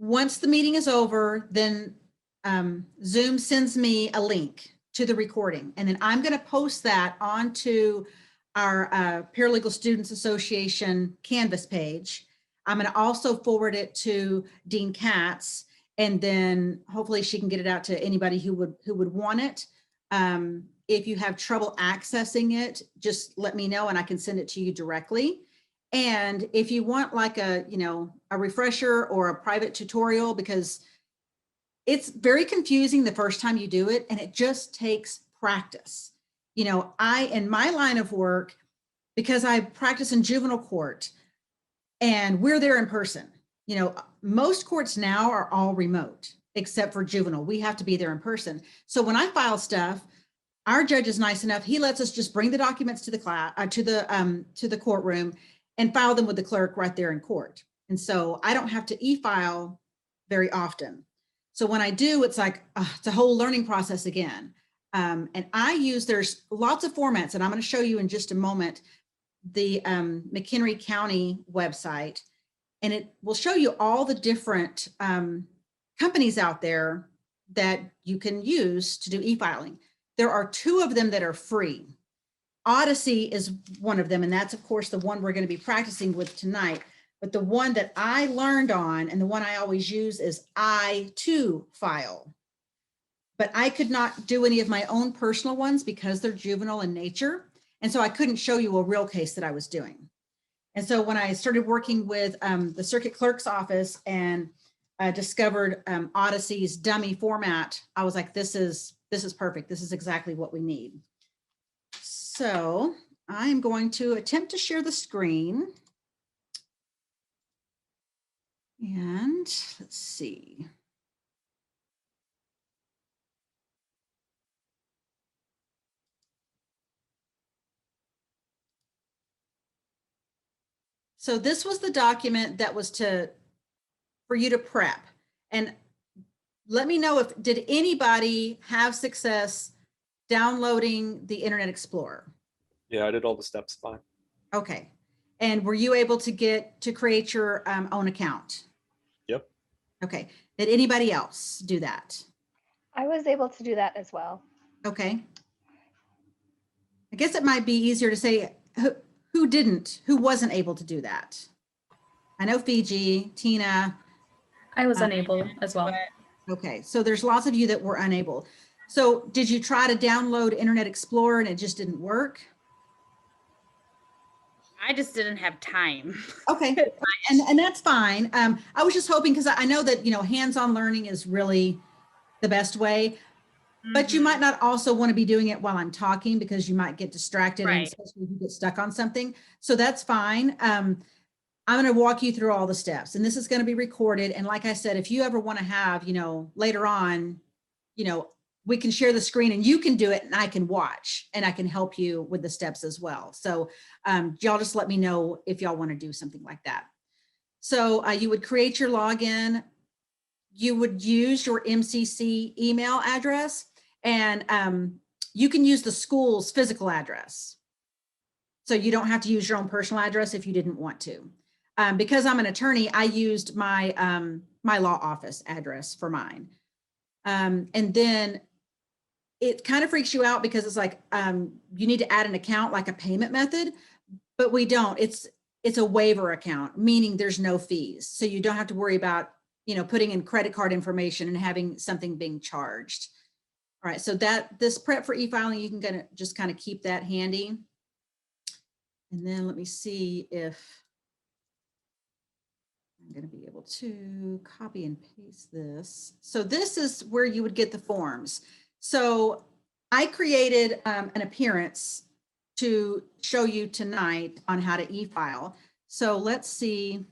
once the meeting is over, then Zoom sends me a link to the recording. And then I'm going to post that onto our Paralegal Students Association Canvas page. I'm going to also forward it to Dean Katz, and then hopefully she can get it out to anybody who would want it. If you have trouble accessing it, just let me know and I can send it to you directly. And if you want like a refresher or a private tutorial, because it's very confusing the first time you do it, and it just takes practice. In my line of work, because I practice in juvenile court and we're there in person, most courts now are all remote except for juvenile. We have to be there in person. So when I file stuff, our judge is nice enough. He lets us just bring the documents to the class, to the courtroom, and file them with the clerk right there in court. And so I don't have to e-file very often. So when I do, it's like, it's a whole learning process again. And there's lots of formats, and I'm going to show you in just a moment, the McHenry County website, and it will show you all the different companies out there that you can use to do e-filing. There are 2 of them that are free. Odyssey is one of them, and that's of course the one we're going to be practicing with tonight. But the one that I learned on, and the one I always use, is i2File. But I could not do any of my own personal ones because they're juvenile in nature. And so I couldn't show you a real case that I was doing. And so when I started working with the circuit clerk's office and discovered Odyssey's dummy format, I was like, this is perfect. This is exactly what we need. So I'm going to attempt to share the screen. And let's see. So this was the document that was for you to prep. And let me know did anybody have success downloading the Internet Explorer? Yeah, I did all the steps fine. Okay. And were you able to create your own account? Yep. Okay. Did anybody else do that? I was able to do that as well. Okay. I guess it might be easier to say who wasn't able to do that. I know Fiji, Tina. I was unable as well. Okay, so there's lots of you that were unable. So did you try to download Internet Explorer and it just didn't work? I just didn't have time. Okay, and that's fine. I was just hoping, because I know that hands-on learning is really the best way. But you might not also want to be doing it while I'm talking, because you might get distracted, right, and especially if you get stuck on something. So that's fine. I'm going to walk you through all the steps, and this is going to be recorded. And like I said, if you ever want to have, later on, we can share the screen and you can do it and I can watch and I can help you with the steps as well. So y'all just let me know if y'all want to do something like that. So you would create your login. You would use your MCC email address, and you can use the school's physical address. So you don't have to use your own personal address if you didn't want to. Because I'm an attorney, I used my my law office address for mine. And then it kind of freaks you out because it's like you need to add an account, like a payment method, but we don't. It's a waiver account, meaning there's no fees. So you don't have to worry about putting in credit card information and having something being charged. All right, so this prep for e-filing, you can just kind of keep that handy. And then let me see if I'm going to be able to copy and paste this. So this is where you would get the forms. So I created an appearance to show you tonight on how to e-file. So let's see.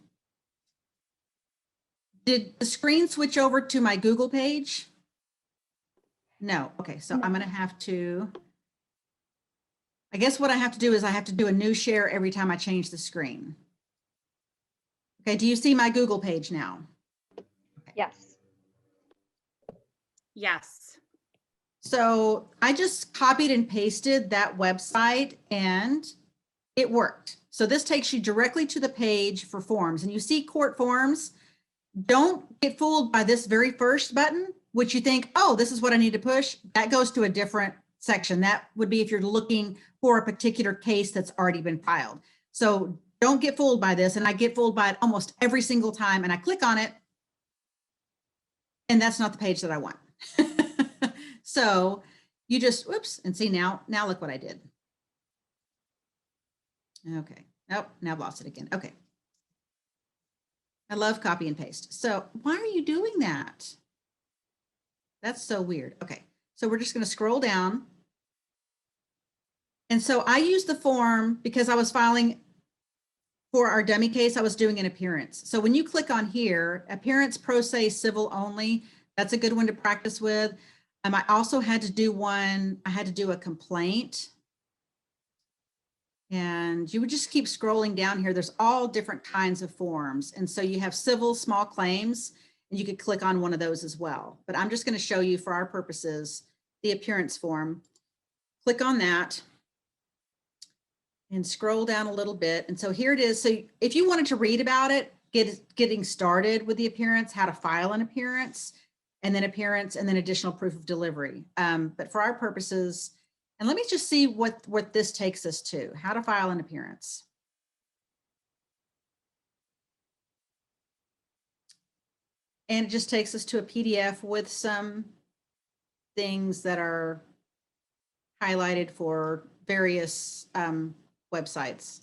Did the screen switch over to my Google page? No. Okay, so I'm going to have to, I guess what I have to do is I have to do a new share every time I change the screen. Okay, do you see my Google page now? Okay. Yes. Yes. So I just copied and pasted that website and it worked. So this takes you directly to the page for forms, and you see court forms. don't get fooled by this very first button, which you think, oh, this is what I need to push. That goes to a different section. That would be if you're looking for a particular case that's already been filed. So don't get fooled by this. And I get fooled by it almost every single time. And I click on it. And that's not the page that I want. So you just, whoops, and see now look what I did. Okay. Nope, now I've lost it again. Okay. I love copy and paste. So why are you doing that? That's so weird. Okay. So we're just going to scroll down. And so I used the form because I was filing for our dummy case. I was doing an appearance. So when you click on here, appearance pro se civil only, that's a good one to practice with. I also had to do one, I had to do a complaint. And you would just keep scrolling down here. There's all different kinds of forms. And so you have civil small claims, and you could click on one of those as well. But I'm just going to show you for our purposes, the appearance form. Click on that and scroll down a little bit. And so here it is. So if you wanted to read about it, getting started with the appearance, how to file an appearance, and then additional proof of delivery. But for our purposes, and let me just see what this takes us to, how to file an appearance. And it just takes us to a PDF with some things that are highlighted for various websites.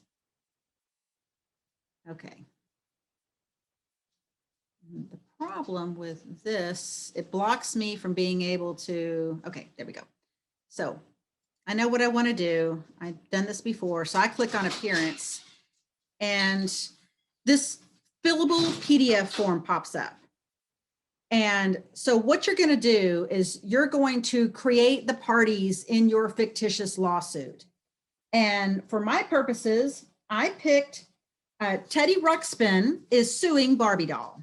Okay. The problem with this, it blocks me from being able to, okay, there we go. So I know what I want to do. I've done this before. So I click on appearance and this fillable PDF form pops up. And so what you're going to do is you're going to create the parties in your fictitious lawsuit. And for my purposes, I picked Teddy Ruxpin is suing Barbie doll.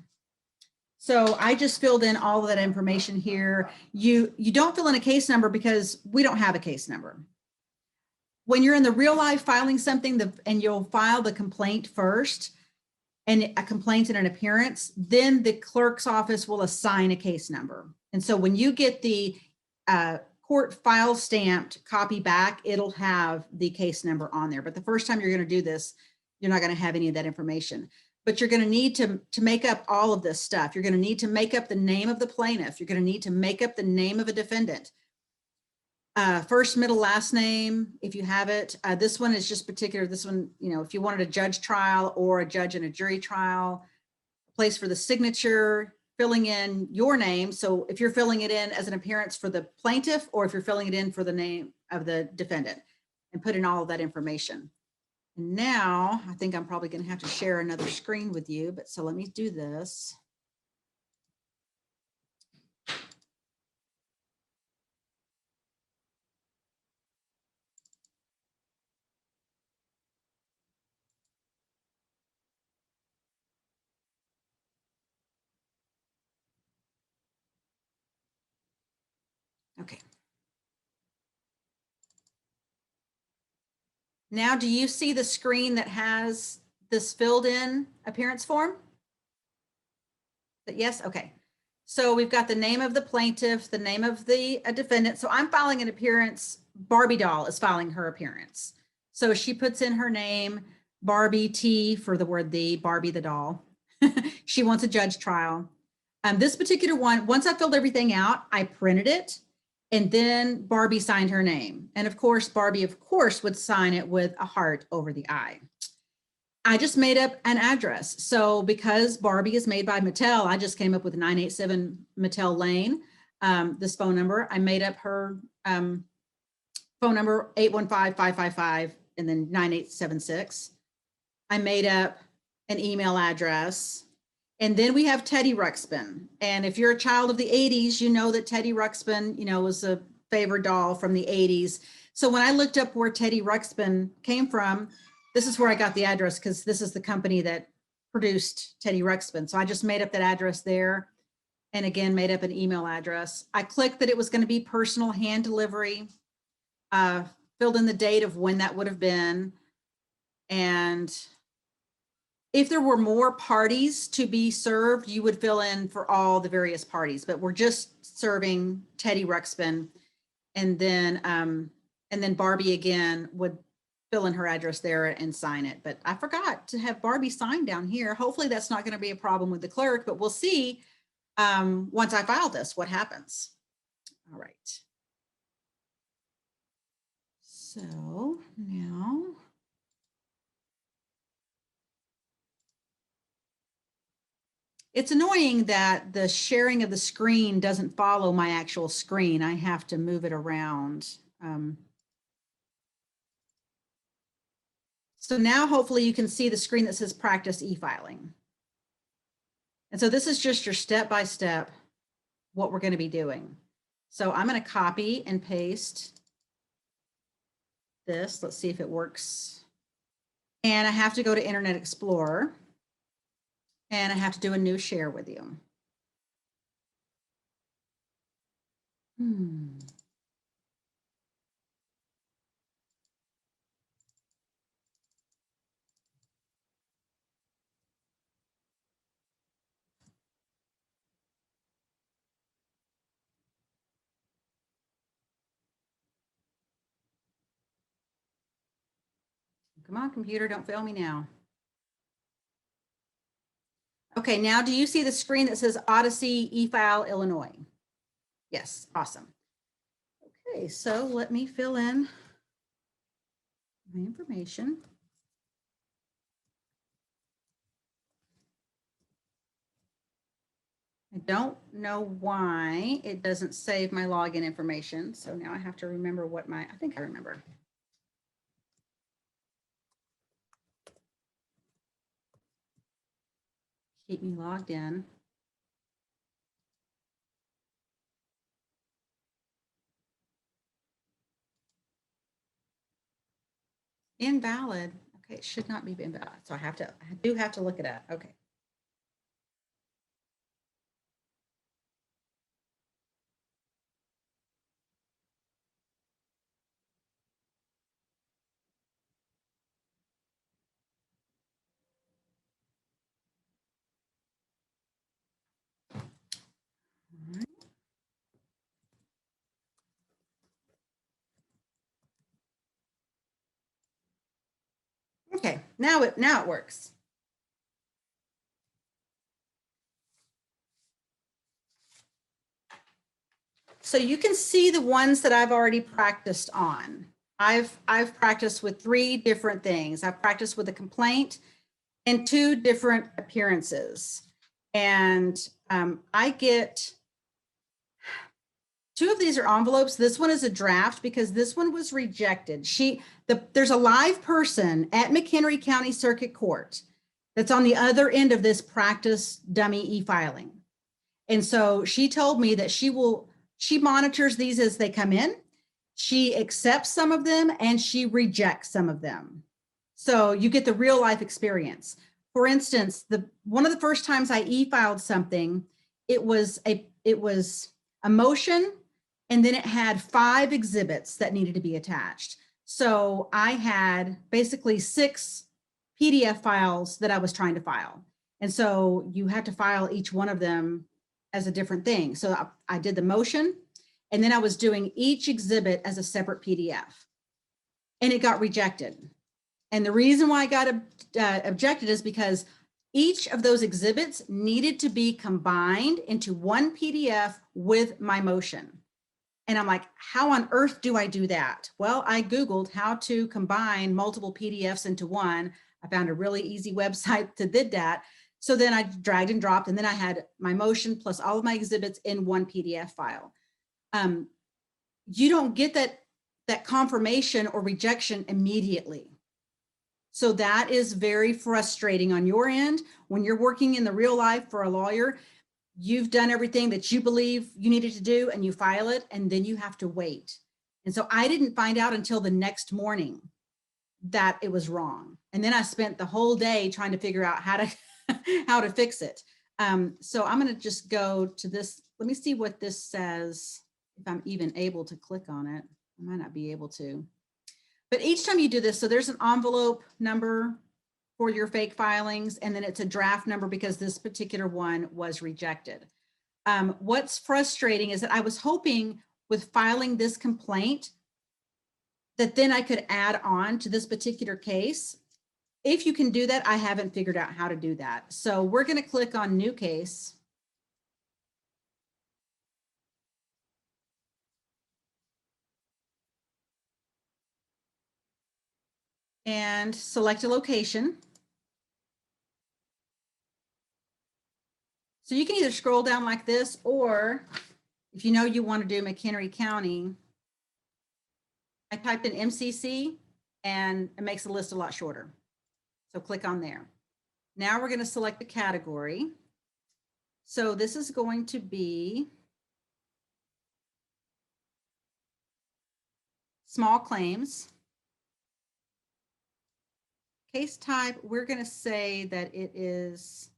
So I just filled in all of that information here. You don't fill in a case number because we don't have a case number. When you're in the real life filing something and you'll file the complaint first, and a complaint and an appearance, then the clerk's office will assign a case number. And so when you get the court file stamped copy back, it'll have the case number on there. But the first time you're going to do this, you're not going to have any of that information. But you're going to need to make up all of this stuff. You're going to need to make up the name of the plaintiff. You're going to need to make up the name of a defendant. First, middle, last name, if you have it. This one is just particular. This one, you know, if you wanted a judge trial or a judge and a jury trial, a place for the signature, filling in your name. So if you're filling it in as an appearance for the plaintiff, or if you're filling it in for the name of the defendant, and put in all of that information. And now I think I'm probably going to have to share another screen with you, but so let me do this. Okay. Now, do you see the screen that has this filled in appearance form? Yes, okay. So we've got the name of the plaintiff, the name of the defendant. So I'm filing an appearance. Barbie doll is filing her appearance. So she puts in her name, Barbie T for the word the, Barbie the doll. She wants a judge trial. This particular one, once I filled everything out, I printed it. And then Barbie signed her name. And of course, Barbie, of course, would sign it with a heart over the I. I just made up an address. So because Barbie is made by Mattel, I just came up with 987 Mattel Lane, this phone number. I made up her phone number, 815-555, and then 9876. I made up an email address. And then we have Teddy Ruxpin. And if you're a child of the 80s, you know that Teddy Ruxpin, you know, was a favorite doll from the 80s. So when I looked up where Teddy Ruxpin came from, this is where I got the address, because this is the company that produced Teddy Ruxpin. So I just made up that address there. And again, made up an email address. I clicked that it was going to be personal hand delivery, filled in the date of when that would have been. And if there were more parties to be served, you would fill in for all the various parties, but we're just serving Teddy Ruxpin. And then Barbie again would fill in her address there and sign it. But I forgot to have Barbie sign down here. Hopefully that's not going to be a problem with the clerk, but we'll see once I file this, what happens. All right. So now. It's annoying that the sharing of the screen doesn't follow my actual screen. I have to move it around. So now hopefully you can see the screen that says practice e-filing. And so this is just your step-by-step what we're going to be doing. So I'm going to copy and paste this. Let's see if it works. And I have to go to Internet Explorer. And I have to do a new share with you. Come on, computer, don't fail me now. Okay, now do you see the screen that says Odyssey e-file Illinois? Yes, awesome. Okay, so let me fill in my information. I don't know why it doesn't save my login information. So now I have to remember what I think I remember. Keep me logged in. Invalid. Okay, it should not be invalid. So I do have to look it up. Okay. Okay, now it works. So you can see the ones that I've already practiced on. I've practiced with 3 different things. I've practiced with a complaint and 2 different appearances. And I get 2 of these are envelopes. This one is a draft because this one was rejected. There's a live person at McHenry County Circuit Court that's on the other end of this practice dummy e-filing. And so she told me that she monitors these as they come in. She accepts some of them and she rejects some of them. So you get the real life experience. For instance, one of the first times I e-filed something, it was a motion, and then it had 5 exhibits that needed to be attached. So I had basically 6 PDF files that I was trying to file. And so you had to file each one of them as a different thing. So I did the motion, and then I was doing each exhibit as a separate PDF, and it got rejected. And the reason why I got objected is because each of those exhibits needed to be combined into one PDF with my motion. And I'm like, how on earth do I do that? Well, I Googled how to combine multiple PDFs into one. I found a really easy website that did that. So then I dragged and dropped, and then I had my motion plus all of my exhibits in one PDF file. You don't get that confirmation or rejection immediately. So that is very frustrating on your end. When you're working in the real life for a lawyer, you've done everything that you believe you needed to do and you file it, and then you have to wait. And so I didn't find out until the next morning that it was wrong. And then I spent the whole day trying to figure out how to fix it. So I'm going to just go to this. Let me see what this says, if I'm even able to click on it. I might not be able to. But each time you do this, so there's an envelope number, for your fake filings, and then it's a draft number because this particular one was rejected. What's frustrating is that I was hoping with filing this complaint that then I could add on to this particular case. If you can do that, I haven't figured out how to do that. So we're going to click on new case. And select a location. So you can either scroll down like this, or if you know you want to do McHenry County, I typed in MCC and it makes the list a lot shorter. So click on there. Now we're going to select the category. So this is going to be small claims. Case type, we're going to say that it is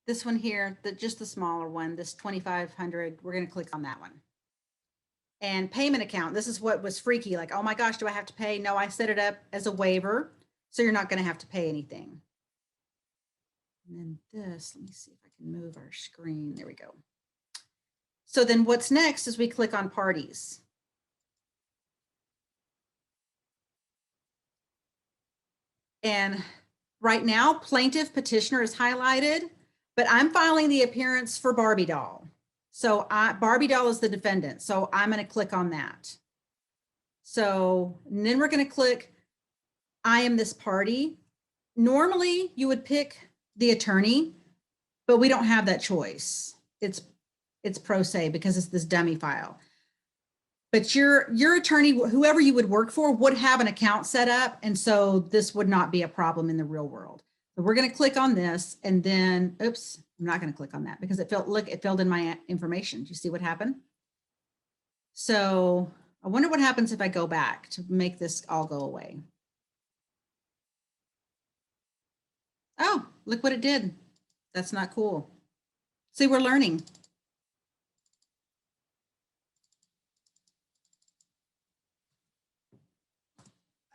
this one here, just the smaller one, this 2,500. We're going to click on that one. And payment account, this is what was freaky. Like, oh my gosh, do I have to pay? No, I set it up as a waiver. So you're not going to have to pay anything. And then this, let me see if I can move our screen. There we go. So then what's next is we click on parties. And right now, plaintiff petitioner is highlighted, but I'm filing the appearance for Barbie doll. So Barbie doll is the defendant. So I'm going to click on that. So and then we're going to click, I am this party. Normally you would pick the attorney, but we don't have that choice. It's pro se because it's this dummy file. But your attorney, whoever you would work for, would have an account set up. And so this would not be a problem in the real world. So we're going to click on this and then, oops, I'm not going to click on that because it filled in my information. Do you see what happened? So I wonder what happens if I go back to make this all go away. Oh, look what it did. That's not cool. See, we're learning.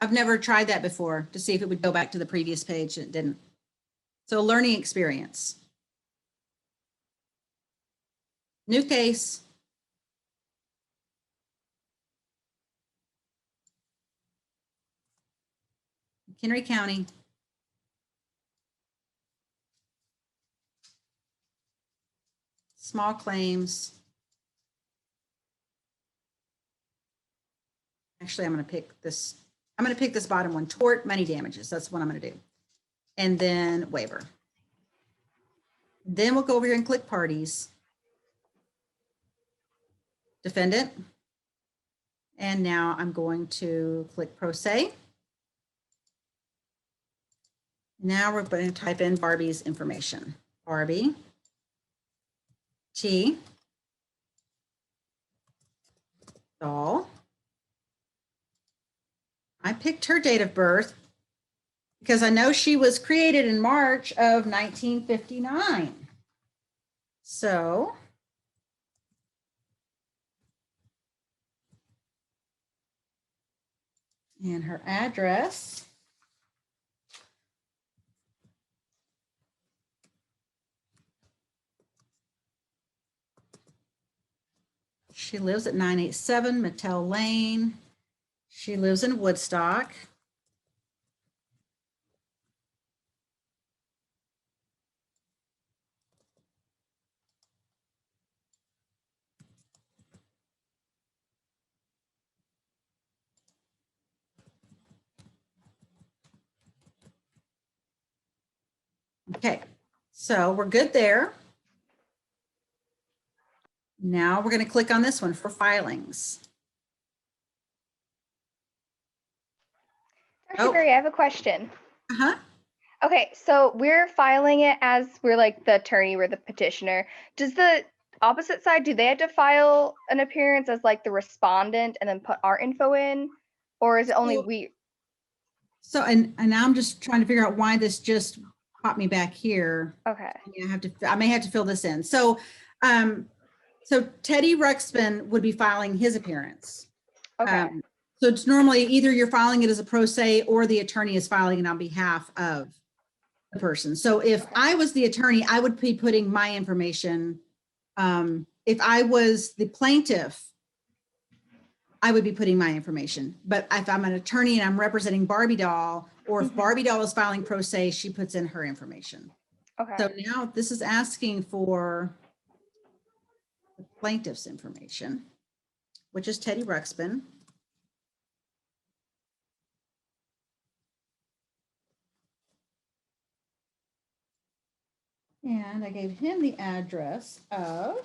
I've never tried that before to see if it would go back to the previous page, and it didn't. So learning experience. New case. McHenry County. Small claims. Actually, I'm going to pick this. I'm going to pick this bottom one, tort money damages. That's what I'm going to do. And then waiver. Then we'll go over here and click parties. Defendant. And now I'm going to click pro se. Now we're going to type in Barbie's information. Barbie T doll. I picked her date of birth because I know she was created in March of 1959. So and her address. She lives at 987 Mattel Lane. She lives in Woodstock. Okay, so we're good there. Now we're going to click on this one for filings. Dr. Berry, I have a question. Uh-huh. Okay, so we're filing it as we're like the attorney, we're the petitioner. Does the opposite side, do they have to file an appearance as like the respondent and then put our info in? Or is it only we? So, and now I'm just trying to figure out why this just popped me back here. Okay. I may have to fill this in. So, so Teddy Ruxpin would be filing his appearance. Okay. So it's normally either you're filing it as a pro se or the attorney is filing it on behalf of the person. So if I was the attorney, I would be putting my information. If I was the plaintiff, I would be putting my information. But if I'm an attorney and I'm representing Barbie Doll, or if Barbie Doll is filing pro se, she puts in her information. Okay. So now this is asking for the plaintiff's information, which is Teddy Ruxpin. And I gave him the address of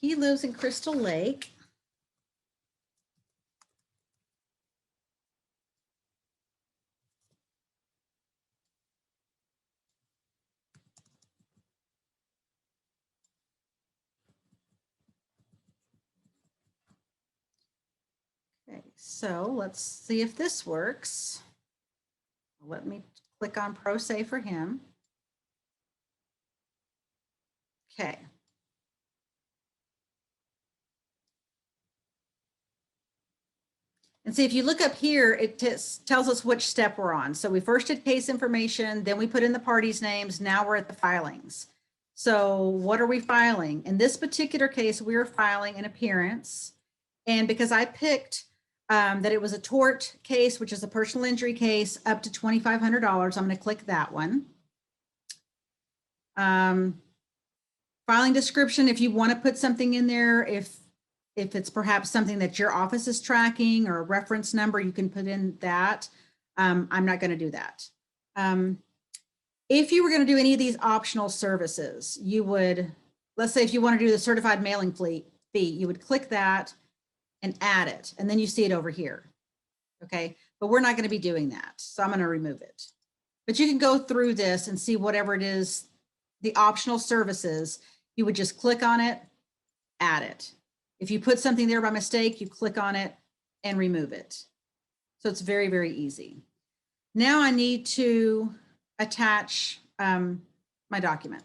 he lives in Crystal Lake. Okay, so let's see if this works. Let me click on Pro Se for him. Okay. And see, if you look up here, it tells us which step we're on. So we first did case information, then we put in the parties' names. Now we're at the filings. So what are we filing? In this particular case, we are filing an appearance. And because I picked that it was a tort case, which is a personal injury case, up to $2,500, I'm going to click that one. Filing description, if you want to put something in there, if it's perhaps something that your office is tracking or a reference number, you can put in that. I'm not going to do that. If you were going to do any of these optional services, you would, let's say if you want to do the certified mailing fee, you would click that and add it, and then you see it over here. Okay, but we're not going to be doing that, so I'm going to remove it. But you can go through this and see whatever it is, the optional services, you would just click on it, add it. If you put something there by mistake, you click on it and remove it. So it's very, very easy. Now I need to attach my document.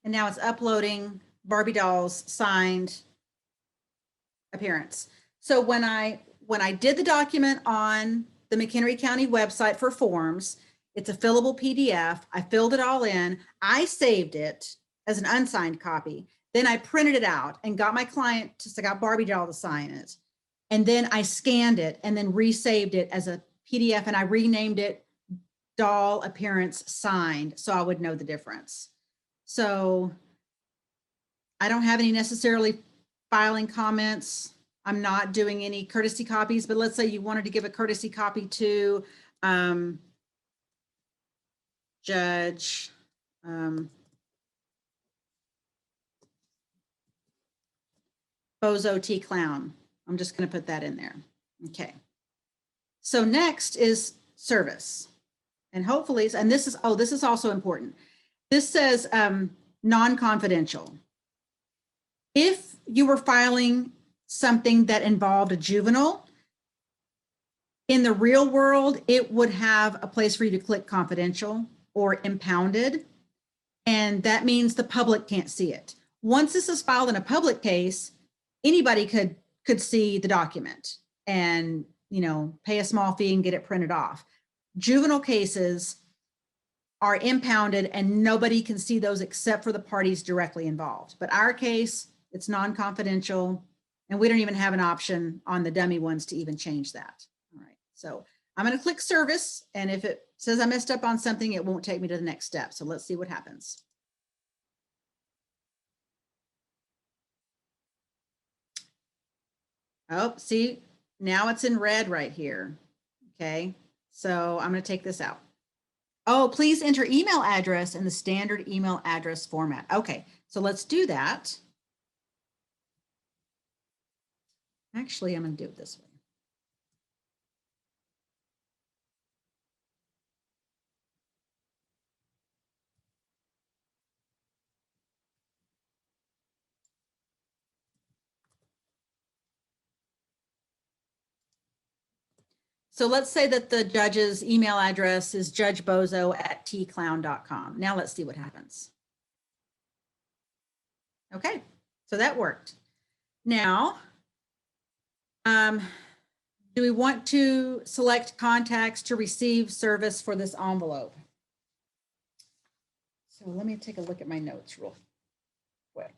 And now it's uploading Barbie Doll's signed appearance. So when I did the document on the McHenry County website for forms, it's a fillable PDF. I filled it all in. I saved it as an unsigned copy. Then I printed it out and got my client, I got Barbie Doll to sign it. And then I scanned it and then resaved it as a PDF, and I renamed it Doll Appearance Signed, so I would know the difference. So I don't have any necessarily filing comments. I'm not doing any courtesy copies, but let's say you wanted to give a courtesy copy to Judge Bozo T Clown. I'm just going to put that in there. Okay. So next is service. And hopefully, and this is also important. This says non-confidential. If you were filing something that involved a juvenile, in the real world, it would have a place for you to click confidential or impounded. And that means the public can't see it. Once this is filed in a public case, anybody could see the document and, you know, pay a small fee and get it printed off. Juvenile cases are impounded and nobody can see those except for the parties directly involved. But our case, it's non-confidential, and we don't even have an option on the dummy ones to even change that. All right, so I'm going to click service, and if it says I messed up on something, it won't take me to the next step. So let's see what happens. Oh, see, now it's in red right here. Okay, so I'm going to take this out. Oh, please enter email address in the standard email address format. Okay, so let's do that. Actually, I'm going to do it this way. So let's say that the judge's email address is judgebozo@tclown.com. Now let's see what happens. Okay, so that worked. Now, do we want to select contacts to receive service for this envelope? So let me take a look at my notes real quick.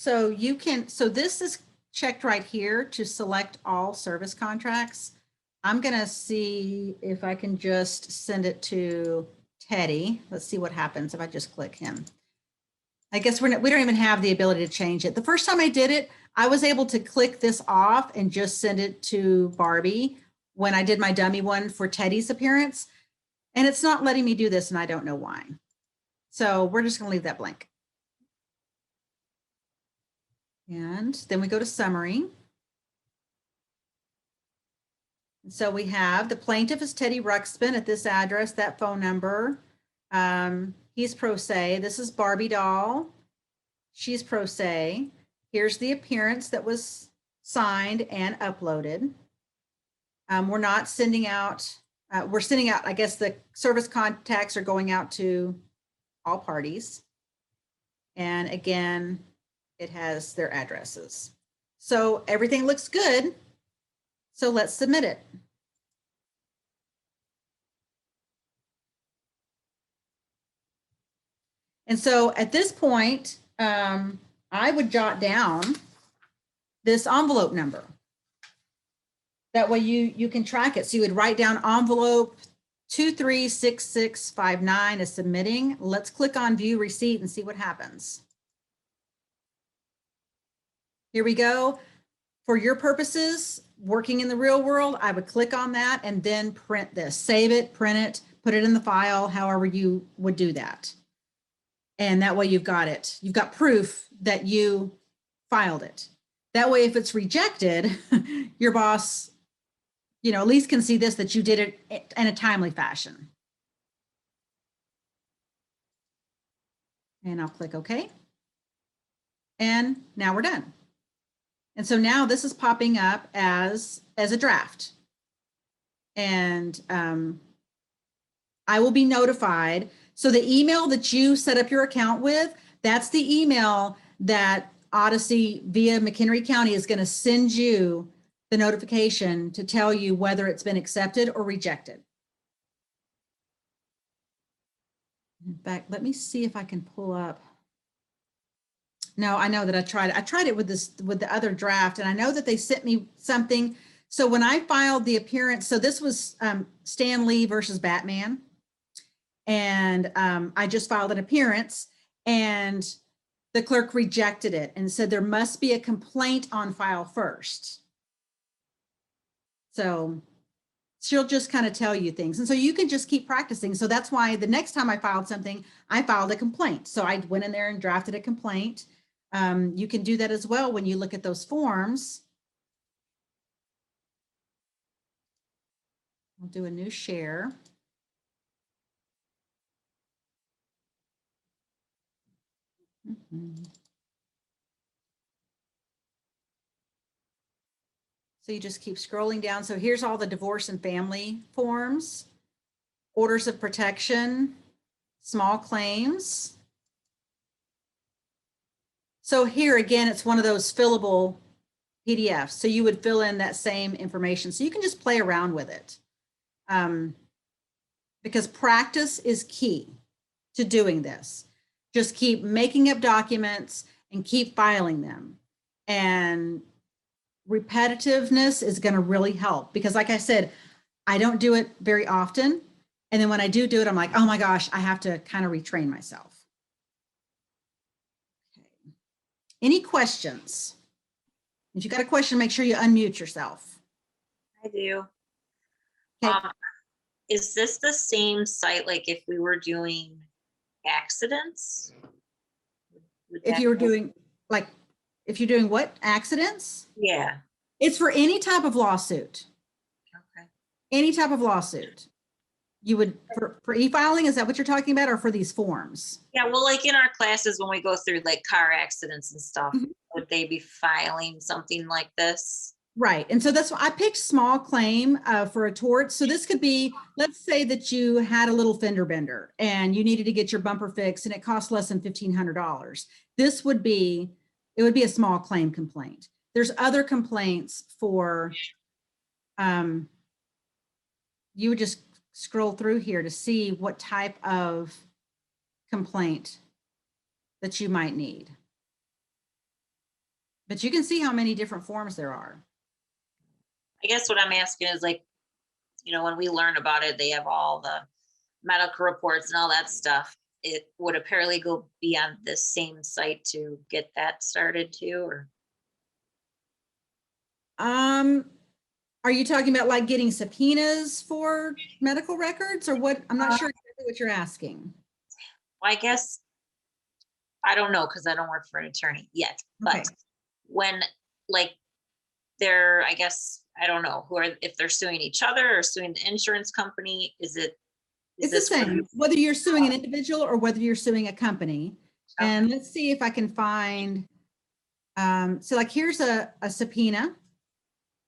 So you can, so this is checked right here to select all service contracts. I'm gonna see if I can just send it to Teddy. Let's see what happens if I just click him. I guess we don't even have the ability to change it. The first time I did it, I was able to click this off and just send it to Barbie when I did my dummy one for Teddy's appearance. And it's not letting me do this and I don't know why. So we're just gonna leave that blank. And then we go to summary. So we have the plaintiff is Teddy Ruxpin at this address, that phone number. He's pro se. This is Barbie doll. She's pro se. Here's the appearance that was signed and uploaded. We're not sending out, we're sending out, I guess the service contacts are going out to all parties. And again, it has their addresses. So everything looks good. So let's submit it. And so at this point, I would jot down this envelope number. That way you can track it. So you would write down envelope 236659 as submitting. Let's click on view receipt and see what happens. Here we go. For your purposes, working in the real world, I would click on that and then print this, save it, print it, put it in the file, however you would do that. And that way you've got it. You've got proof that you filed it. That way, if it's rejected, your boss, you know, at least can see this, that you did it in a timely fashion. And I'll click OK. And now we're done. And so now this is popping up as a draft. And I will be notified. So the email that you set up your account with, that's the email that Odyssey via McHenry County is going to send you the notification to tell you whether it's been accepted or rejected. In fact, let me see if I can pull up. No, I know that I tried it with the other draft, and I know that they sent me something. So when I filed the appearance, so this was Stan Lee versus Batman. And I just filed an appearance and the clerk rejected it and said there must be a complaint on file first. So she'll just kind of tell you things. And so you can just keep practicing. So that's why the next time I filed something, I filed a complaint. So I went in there and drafted a complaint. You can do that as well when you look at those forms. I'll do a new share. So you just keep scrolling down. So here's all the divorce and family forms, orders of protection, small claims. So here again, it's one of those fillable PDFs. So you would fill in that same information. So you can just play around with it. Because practice is key to doing this. Just keep making up documents and keep filing them. And repetitiveness is going to really help because like I said, I don't do it very often. And then when I do it, I'm like, oh my gosh, I have to kind of retrain myself. Okay. Any questions? If you got a question, make sure you unmute yourself. I do. Okay. Is this the same site, like if we were doing accidents? Would If that you were go- doing like, if you're doing what? Accidents? Yeah, It's for any type of lawsuit, okay. any type of lawsuit. You would, for e-filing, is that what you're talking about, or for these forms? Yeah, well, like in our classes, when we go through like car accidents and stuff, Mhm. would they be filing something like this? Right. And so that's why I picked small claim for a tort. So this could be, let's say that you had a little fender bender and you needed to get your bumper fixed and it cost less than $1,500. This would be, it would be a small claim complaint. There's other complaints for, you would just scroll through here to see what type of complaint that you might need. But you can see how many different forms there are. I guess what I'm asking is like, when we learn about it, they have all the medical reports and all that stuff. Would a paralegal be on this same site to get that started too, or? Are you talking about like getting subpoenas for medical records or what? I'm not sure exactly what you're asking. Well, I guess, I don't know, because I don't work for an attorney yet, Okay. but when, like, I guess, I don't know, if they're suing each other or suing the insurance company, is It's the this where- same, whether you're suing an individual or whether you're suing a company. And let's see if I can find, so like here's a subpoena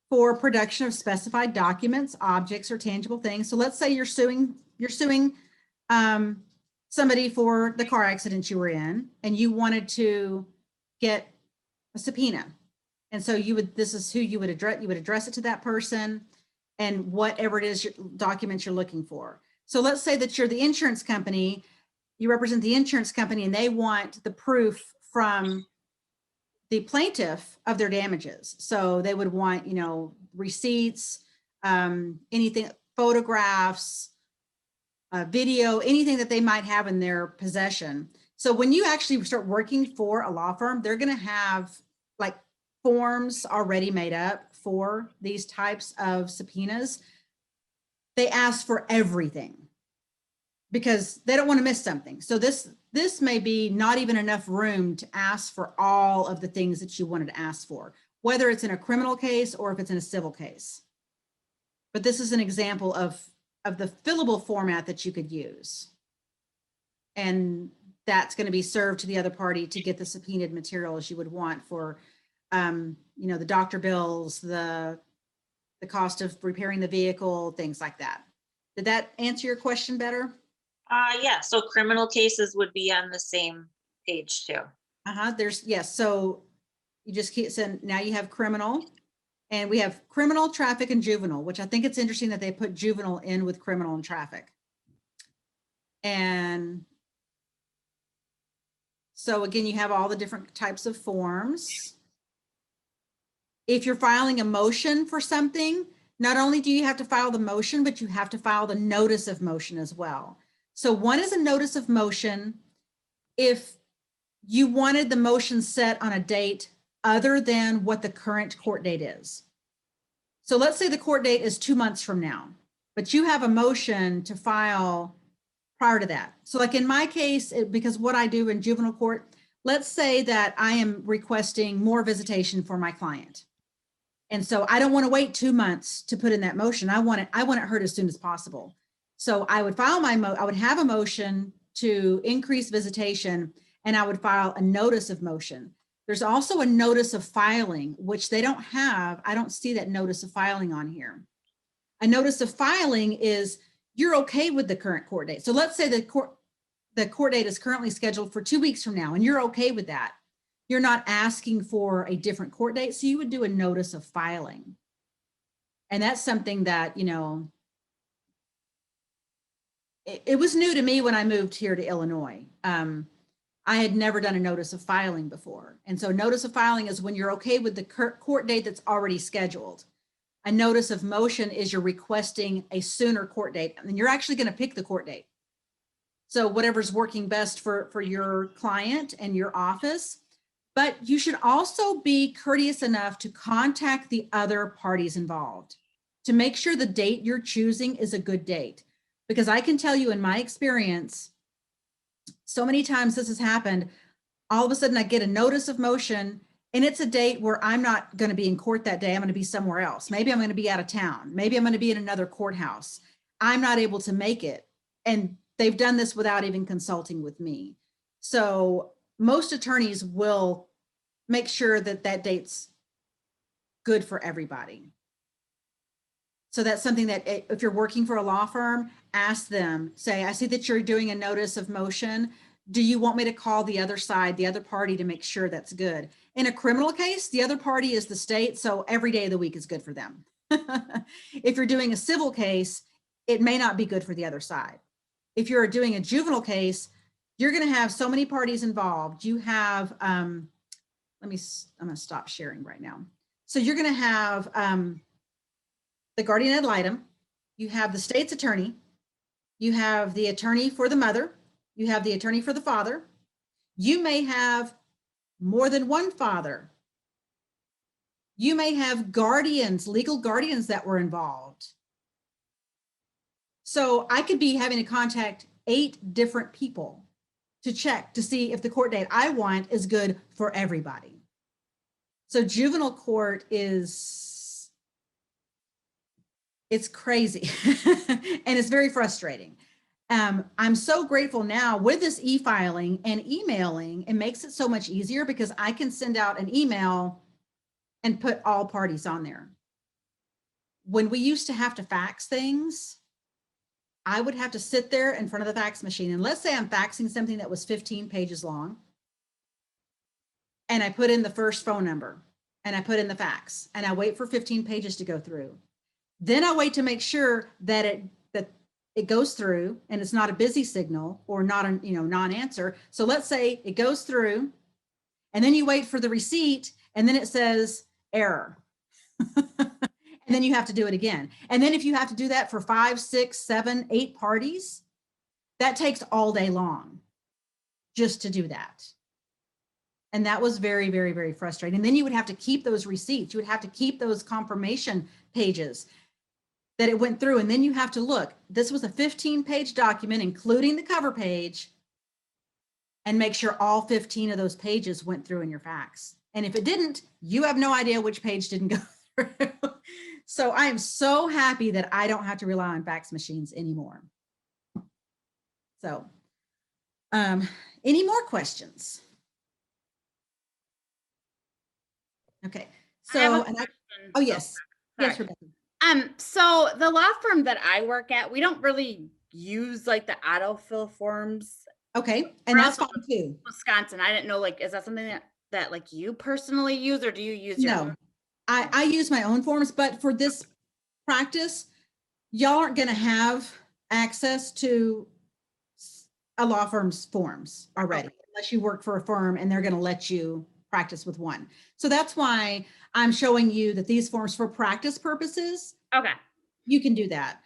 for production of specified documents, objects, or tangible things. So let's say you're suing somebody for the car accident you were in, and you wanted to get a subpoena. And so this is who you would address. You would address it to that person and whatever it is, documents you're looking for. So let's say that you're the insurance company, you represent the insurance company and they want the proof from the plaintiff of their damages. So they would want, receipts, anything, photographs, video, anything that they might have in their possession. So when you actually start working for a law firm, they're going to have like forms already made up for these types of subpoenas. They ask for everything because they don't want to miss something. So this may be not even enough room to ask for all of the things that you wanted to ask for, whether it's in a criminal case or if it's in a civil case. But this is an example of the fillable format that you could use. And that's going to be served to the other party to get the subpoenaed material as you would want for, the doctor bills, the cost of repairing the vehicle, things like that. Did that answer your question better? Yeah, so criminal cases would be on the same page too. Yes. So you just keep saying, now you have criminal, and we have criminal, traffic, and juvenile, which I think it's interesting that they put juvenile in with criminal and traffic. And so again, you have all the different types of forms. If you're filing a motion for something, not only do you have to file the motion, but you have to file the notice of motion as well. So one is a notice of motion if you wanted the motion set on a date other than what the current court date is. So let's say the court date is 2 months from now, but you have a motion to file prior to that. So like in my case, because what I do in juvenile court, let's say that I am requesting more visitation for my client. And so I don't want to wait 2 months to put in that motion. I want it heard as soon as possible. So I would file I would have a motion to increase visitation, and I would file a notice of motion. There's also a notice of filing, which they don't have. I don't see that notice of filing on here. A notice of filing is you're okay with the current court date. So let's say the court date is currently scheduled for 2 weeks from now, and you're okay with that. You're not asking for a different court date. So you would do a notice of filing. And that's something that, it was new to me when I moved here to Illinois. I had never done a notice of filing before. And so notice of filing is when you're okay with the court date that's already scheduled. A notice of motion is you're requesting a sooner court date, and you're actually going to pick the court date. So whatever's working best for your client and your office. But you should also be courteous enough to contact the other parties involved to make sure the date you're choosing is a good date. Because I can tell you in my experience, so many times this has happened, all of a sudden I get a notice of motion and it's a date where I'm not going to be in court that day. I'm going to be somewhere else. Maybe I'm going to be out of town. Maybe I'm going to be in another courthouse. I'm not able to make it. And they've done this without even consulting with me. So most attorneys will make sure that that date's good for everybody. So that's something that if you're working for a law firm, ask them, say, I see that you're doing a notice of motion. Do you want me to call the other side, the other party, to make sure that's good? In a criminal case, the other party is the state, so every day of the week is good for them. If you're doing a civil case, it may not be good for the other side. If you're doing a juvenile case, you're going to have so many parties involved. You have, I'm going to stop sharing right now. So you're going to have the guardian ad litem, you have the state's attorney, you have the attorney for the mother, you have the attorney for the father. You may have more than one father. You may have guardians, legal guardians that were involved. So I could be having to contact 8 different people to check to see if the court date I want is good for everybody. So juvenile court is, it's crazy and it's very frustrating. I'm so grateful now with this e-filing and emailing. It makes it so much easier because I can send out an email and put all parties on there. When we used to have to fax things, I would have to sit there in front of the fax machine. And let's say I'm faxing something that was 15 pages long. And I put in the first phone number and I put in the fax and I wait for 15 pages to go through. Then I wait to make sure that it goes through and it's not a busy signal or not a non-answer. So let's say it goes through and then you wait for the receipt and then it says error. And then you have to do it again. And then if you have to do that for 5, 6, 7, 8 parties, that takes all day long just to do that. And that was very, very, very frustrating. And then you would have to keep those receipts. You would have to keep those confirmation pages that it went through. And then you have to look, this was a 15-page document, including the cover page, and make sure all 15 of those pages went through in your fax. And if it didn't, you have no idea which page didn't go through. So I am so happy that I don't have to rely on fax machines anymore. So, any more questions? Okay. So, oh yes, yes, Rebecca. So the law firm that I work at, we don't really use like the autofill forms. Okay, and that's fine too. Wisconsin. I didn't know, like, is that something that like you personally use, or do you use your own? I use my own forms, but for this practice, y'all aren't going to have access to a law firm's forms already, unless you work for a firm and they're going to let you practice with one. So that's why I'm showing you that these forms for practice purposes, Okay. you can do that.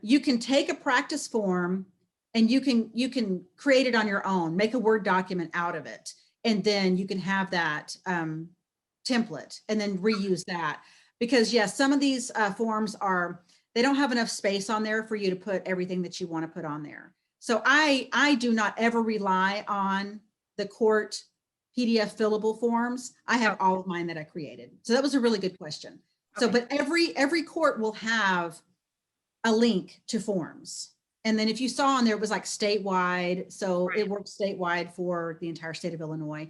You can take a practice form and you can create it on your own, make a Word document out of it. And then you can have that template and then reuse that. Because yes, some of these forms they don't have enough space on there for you to put everything that you want to put on there. So I do not ever rely on the court PDF fillable forms. I have all of mine that I created. So that was a really good question. So, but every court will have a link to forms. And then if you saw on there, it was like statewide. So it works statewide for the entire state of Illinois.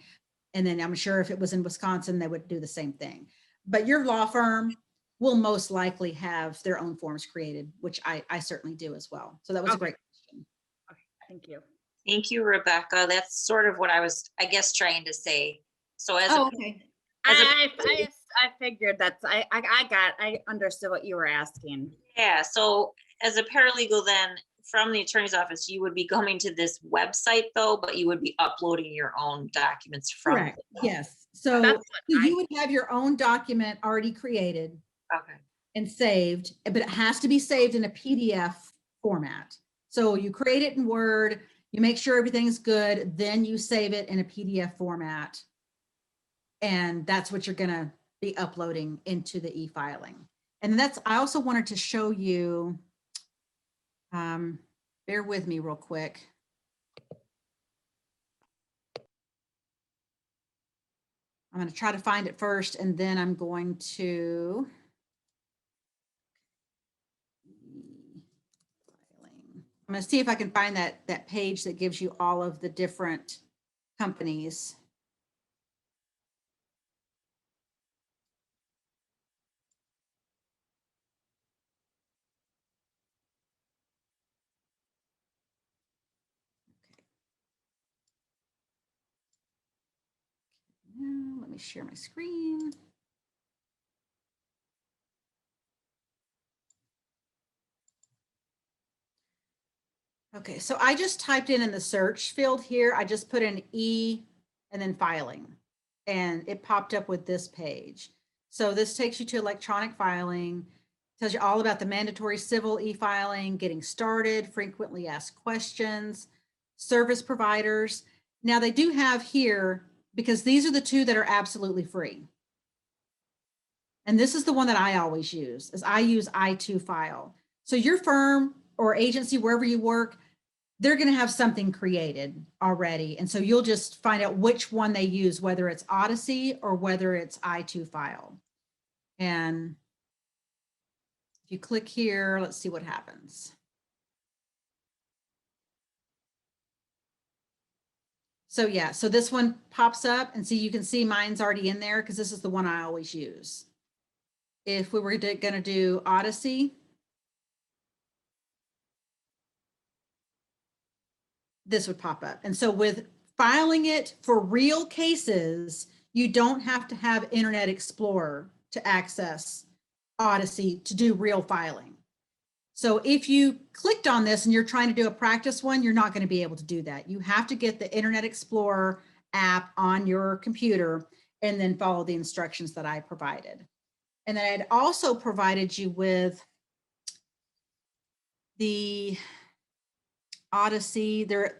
And then I'm sure if it was in Wisconsin, they would do the same thing. But your law firm will most likely have their own forms created, which I certainly do as well. So that was a great question. Okay, thank you. Thank you, Rebecca. That's sort of what I was, I guess, trying to say. So as Okay. I figured I understood what you were asking. yeah, so as a paralegal, then from the attorney's office, you would be going to this website though, but you would be uploading your own documents from. Correct, yes. So That's what you would have your own document already created Okay. and saved, but it has to be saved in a PDF format. So you create it in Word, you make sure everything's good, then you save it in a PDF format. And that's what you're gonna be uploading into the e-filing. And that's, I also wanted to show you, bear with me real quick. I'm going to try to find it first, and then I'm going to I'm going to see if I can find that page that gives you all of the different companies. Now, let me share my screen. Okay, so I just typed in the search field here, I just put in E and then filing, and it popped up with this page. So this takes you to electronic filing, tells you all about the mandatory civil e-filing, getting started, frequently asked questions, service providers. Now they do have here, because these are the two that are absolutely free. And this is the one that I always use, is I use i2File. So your firm or agency, wherever you work, they're going to have something created already. And so you'll just find out which one they use, whether it's Odyssey or whether it's i2File. And if you click here, let's see what happens. So yeah, so this one pops up, and see, you can see mine's already in there because this is the one I always use. If we were going to do Odyssey, this would pop up. And so with filing it for real cases, you don't have to have Internet Explorer to access Odyssey to do real filing. So if you clicked on this and you're trying to do a practice one, you're not going to be able to do that. You have to get the Internet Explorer app on your computer and then follow the instructions that I provided. And then I'd also provided you with the Odyssey, their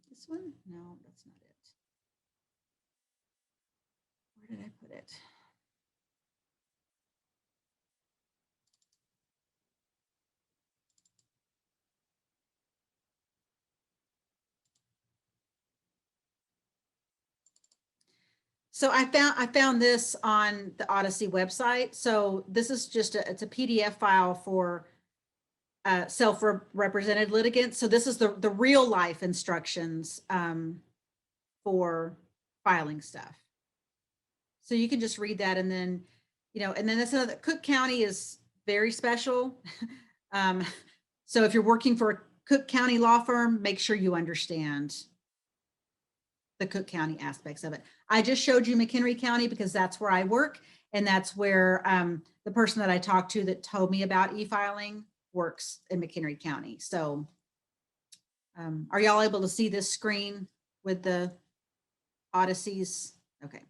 this one? No, that's not it. Where did I put it? So I found this on the Odyssey website. So this is just it's a PDF file for self-represented litigants. So this is the real life instructions for filing stuff. So you can just read that, and then, and then that's another. Cook County is very special. So if you're working for a Cook County law firm, make sure you understand the Cook County aspects of it. I just showed you McHenry County because that's where I work, and that's where the person that I talked to that told me about e-filing works in McHenry County. So are y'all able to see this screen with the Odysseys? Okay.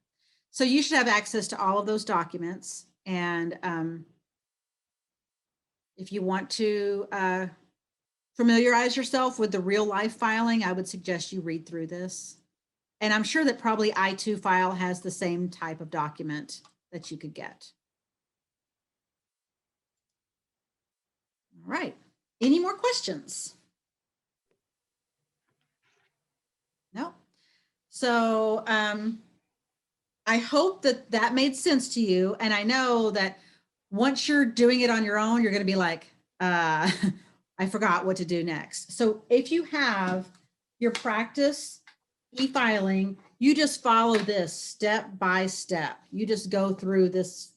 So you should have access to all of those documents. And if you want to familiarize yourself with the real life filing, I would suggest you read through this. And I'm sure that probably i2File has the same type of document that you could get. All right. Any more questions? No. So I hope that made sense to you. And I know that once you're doing it on your own, you're going to be like, I forgot what to do next. So if you have your practice e-filing, you just follow this step by step. You just go through this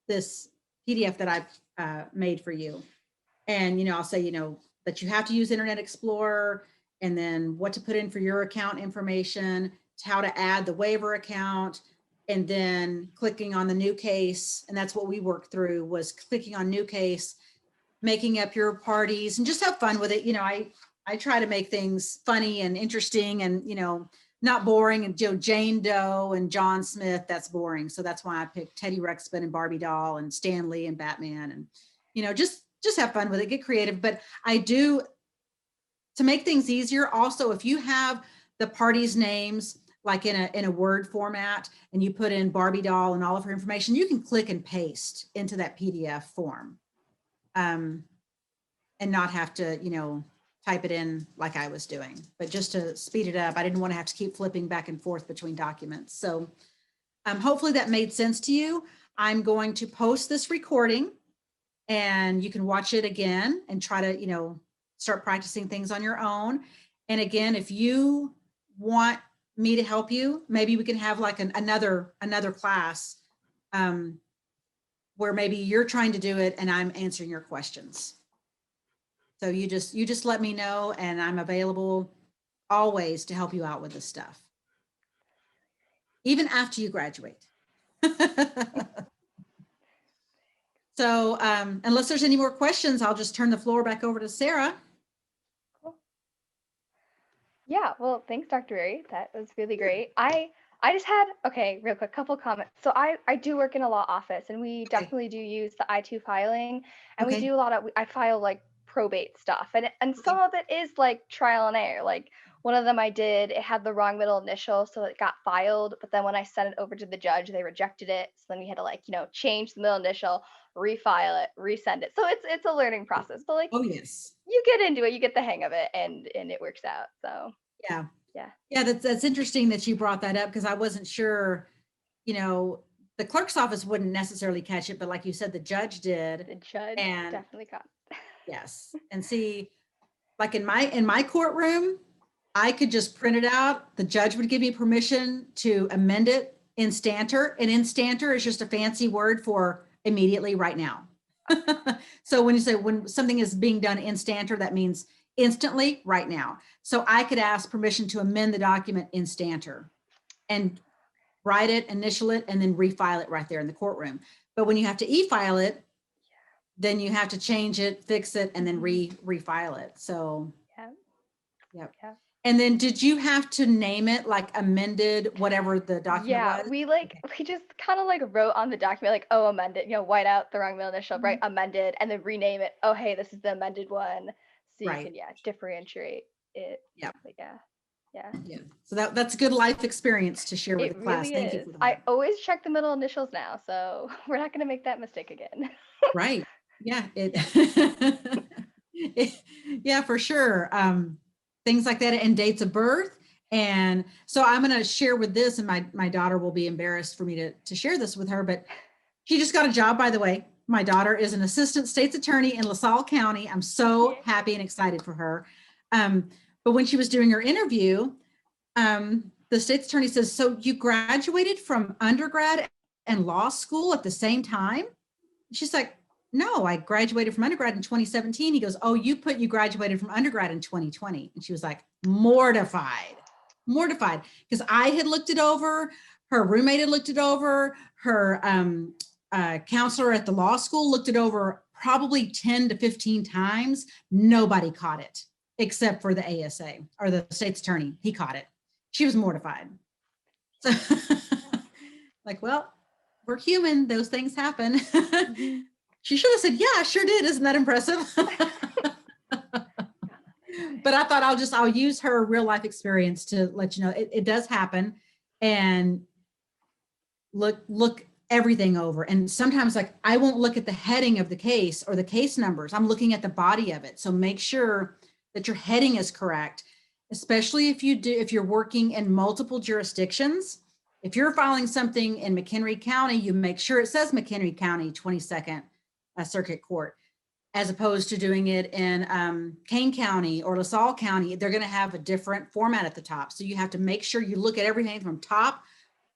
PDF that I've made for you. And, I'll say, that you have to use Internet Explorer, and then what to put in for your account information, how to add the waiver account, and then clicking on the new case. And that's what we worked through, was clicking on new case, making up your parties, and just have fun with it. You know, I try to make things funny and interesting and, you know, not boring. And Jane Doe and John Smith, that's boring. So that's why I picked Teddy Ruxpin and Barbie Doll and Stan Lee and Batman, and, you know, just have fun with it, get creative. But I do, to make things easier, also, if you have the parties' names like in a Word format, and you put in Barbie Doll and all of her information, you can click and paste into that PDF form, and not have to, you know, type it in like I was doing. But just to speed it up, I didn't want to have to keep flipping back and forth between documents. So hopefully that made sense to you. I'm going to post this recording, and you can watch it again and try to, you know, start practicing things on your own. And again, if you want me to help you, maybe we can have like another class where maybe you're trying to do it and I'm answering your questions. So you just let me know, and I'm available always to help you out with this stuff, even after you graduate. So unless there's any more questions, I'll just turn the floor back over to Sarah. Cool. Yeah, well, thanks, Dr. Ray. That was really great. I just had, okay, real quick, couple comments. So I do work in a law office, and we definitely do use the I-2 filing, and we Okay. do a lot of, I file like probate stuff, and some of it is like trial and error. Like one of them I did, it had the wrong middle initial, so it got filed, but then when I sent it over to the judge, they rejected it. So then we had to, like, you know, change the middle initial, refile it, resend it. So it's a learning process, but like Oh, yes. you get into it, you get the hang of it, and it works out. So Yeah. yeah. Yeah, that's interesting that you brought that up, because I wasn't sure, you know, the clerk's office wouldn't necessarily catch it, but like you said, the judge did. The judge And definitely got. yes. And see, like in my courtroom, I could just print it out. The judge would give me permission to amend it instanter. And instanter is just a fancy word for immediately, right now. So when you say when something is being done instanter, that means instantly, right now. So I could ask permission to amend the document instanter and write it, initial it, and then refile it right there in the courtroom. But when you have to e-file it, then you have to change it, fix it, and then refile it. So Yeah. yep. Yeah. And then did you have to name it like amended, whatever the document Yeah, was? we just kind of like wrote on the document, like, oh, amended, you know, white out the wrong middle initial, right, amended, and then rename it. Oh, hey, this is the amended one. So you Right. can, differentiate it. Yep. But yeah. Yeah. So that's a good life experience to share with It the class. really Thank you is. for that. I always check the middle initials now, so we're not going to make that mistake again. Right. Yeah. Yeah, for sure. Things like that, and dates of birth. And so I'm going to share with this, and my daughter will be embarrassed for me to share this with her, but she just got a job, by the way. My daughter is an assistant state's attorney in LaSalle County. I'm so happy and excited for her. But when she was doing her interview, the state's attorney says, so you graduated from undergrad and law school at the same time? She's like, no, I graduated from undergrad in 2017. He goes, oh, you graduated from undergrad in 2020. And she was like, mortified, because I had looked it over. Her roommate had looked it over. Her counselor at the law school looked it over probably 10 to 15 times. Nobody caught it except for the ASA or the state's attorney. He caught it. She was mortified. So like, well, we're human. Those things happen. Mhm. She should have said, yeah, I sure did. Isn't that impressive? But I thought I'll use her real life experience to let you know it does happen, and look everything over. And sometimes, like, I won't look at the heading of the case or the case numbers. I'm looking at the body of it. So make sure that your heading is correct, especially if you're working in multiple jurisdictions. If you're filing something in McHenry County, you make sure it says McHenry County 22nd Circuit Court, as opposed to doing it in Kane County or LaSalle County. They're going to have a different format at the top. So you have to make sure you look at everything from top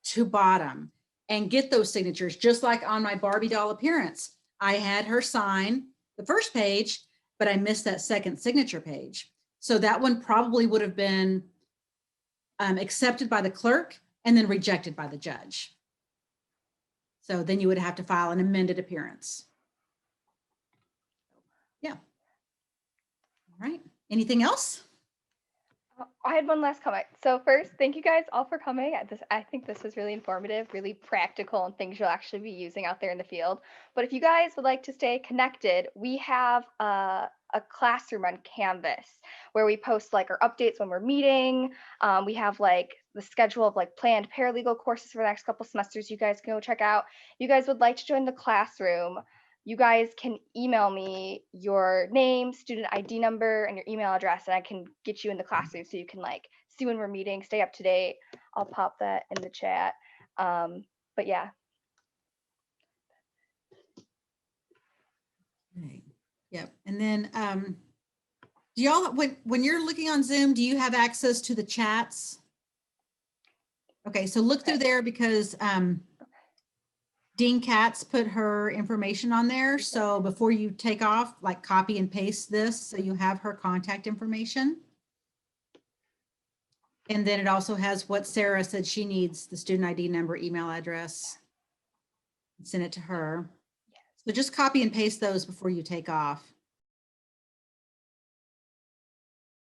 to bottom and get those signatures. Just like on my Barbie doll appearance, I had her sign the first page, but I missed that second signature page. So that one probably would have been accepted by the clerk and then rejected by the judge. So then you would have to file an amended appearance. Yeah. All right. Anything else? I had one last comment. So first, thank you guys all for coming. I think this was really informative, really practical, and things you'll actually be using out there in the field. But if you guys would like to stay connected, we have a classroom on Canvas where we post like our updates when we're meeting. We have like the schedule of like planned paralegal courses for the next couple semesters you guys can go check out. If you guys would like to join the classroom, you guys can email me your name, student ID number, and your email address, and I can get you in the classroom so you can like see when we're meeting, stay up to date. I'll pop that in the chat. But yeah, Okay. Yep. And then do y'all, when you're looking on Zoom, do you have access to the chats? Okay, so look through there because Dean Katz put her information on there. So before you take off, like copy and paste this so you have her contact information. And then it also has what Sarah said she needs, the student ID number, email address. Send it to her. So just copy and paste those before you take off.